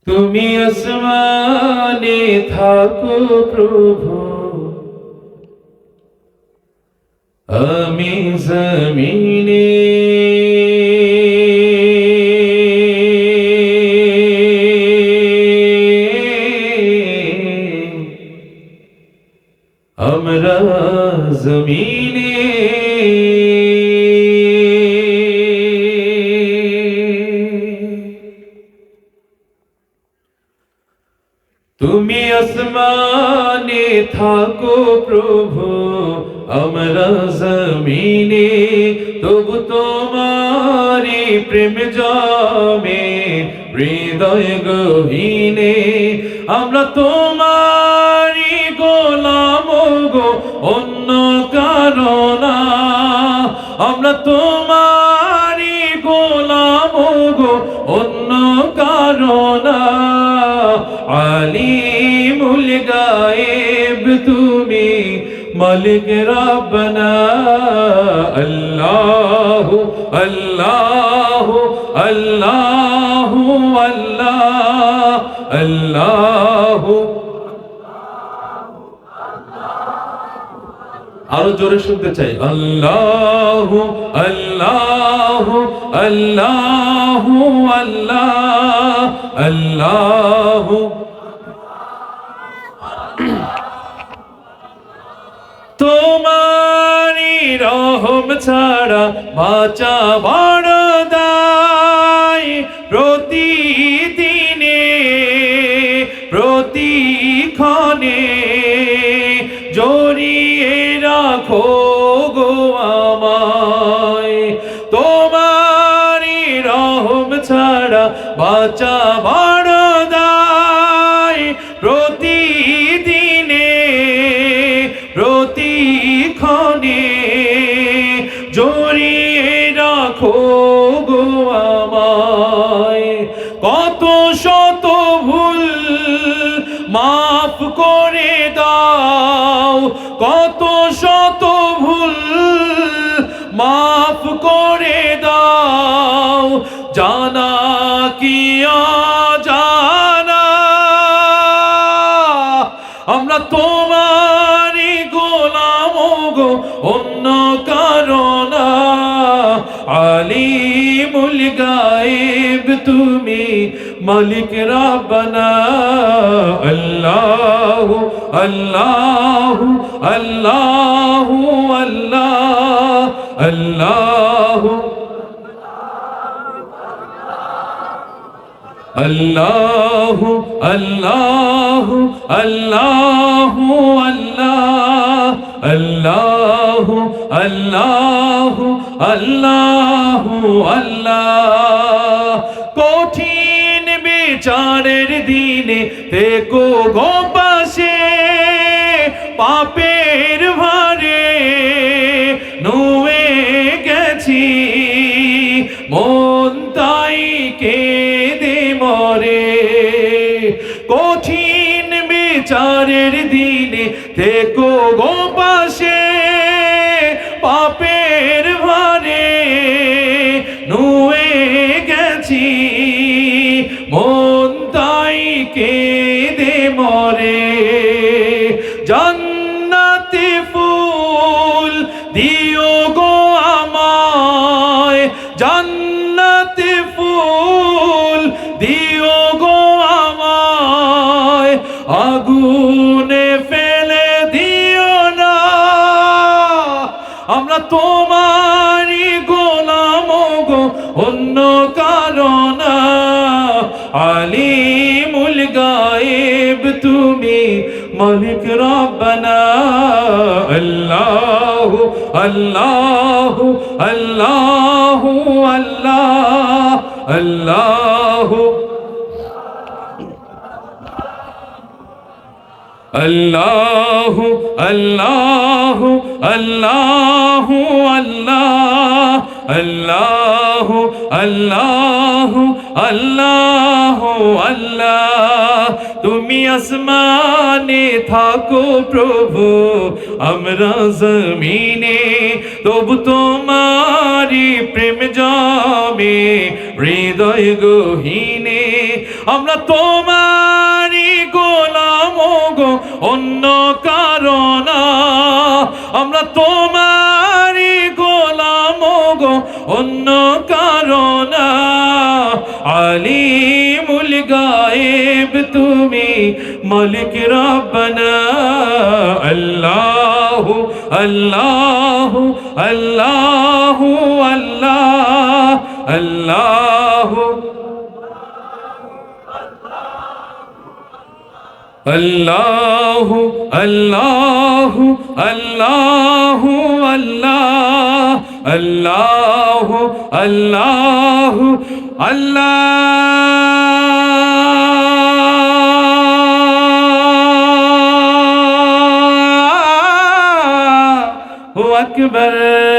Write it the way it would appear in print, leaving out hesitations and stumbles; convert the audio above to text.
তুমি আসমানে থাকো প্রভু, আমি জমিনে। আমরা জমিনে তুমি আসমানে থাকো প্রভু, আমরা জমিনে। তবু তোমারি প্রেম জমে হৃদয় গহীনে। আমরা তোমারি গোলাম গো, অন্য কারো না। আমরা তোমারি গোলাম গো, অন্য কারো না। আলিমুল গায়েব তুমি, মালিক রব্বানা। আল্লাহু আল্লাহু আল্লাহু আল্লাহ আল্লাহু। আরো জোরে শুনতে চাই। আল্লাহু আল্লাহু আল্লাহু আল্লাহ আল্লাহু। তোমারি রহম ছাড়া বাঁচা বড় দায়। প্রতিদিনে প্রতিক্ষণে জড়িয়ে রাখো গো আমায়। তোমারি রহম ছাড়া বাঁচা বড় দায়। প্রতিদিনে প্রতিক্ষণে জড়িয়ে রাখো গো আমায়। কত শত ভুল মাফ করে দাও, কত শত ভুল মাফ করে দাও। জানা কি অজানা, আমরা তোমারি গোলাম গো, অন্য কারো না। আলিমুল গায়েব তুমি, মালিক রব্বানা। আল্লাহু আল্লাহু আল্লাহু আল্লাহ আল্লাহু আল্লাহু আল্লাহু আল্লাহু আল্লাহ আল্লাহু আল্লাহু আল্লাহু আল্লাহ। কঠিন বিচারের দিনে থেকো গো পাশে, পাপের ভারে নুয়ে গেছি মন তাই কেঁদে মরে। কঠিন বিচারের দিনে থেকো গো পাশে, পাপের ভারে নুয়ে গেছি মন তাই কেঁদে মরে। জান্নাতে ফুল দিও গো আমায়, জান্নাতে ফুল দিও গো আমায়। আগুনে ফেলে দিও না, আমরা তোমারি গোলাম গো, অন্য কারো না। আলিমুল গায়েব তুমি, মালিক রব্বানা। আল্লাহু আল্লাহু আল্লাহু আল্লাহ আল্লাহু আল্লাহু আল্লাহু আল্লাহু আল্লাহ আল্লাহু আল্লাহু আল্লাহু আল্লাহ। তুমি আসমানে থাকো প্রভু, আমরা জমিনে। তবু তোমারি প্রেম জমে হৃদয় গহীনে। আমরা তোমারই গোলাম গো, অন্য কারো না। আমরা তোমারই গোলাম গো, অন্য কারো না। আলিমুল গায়েব তুমি, মালিক রব্বানা। আল্লাহু আল্লাহু আল্লাহু আল্লাহ আল্লাহু আল্লাহু আল্লাহু আল্লাহু আল্লাহ আল্লাহু আল্লাহু আল্লাহু আকবার।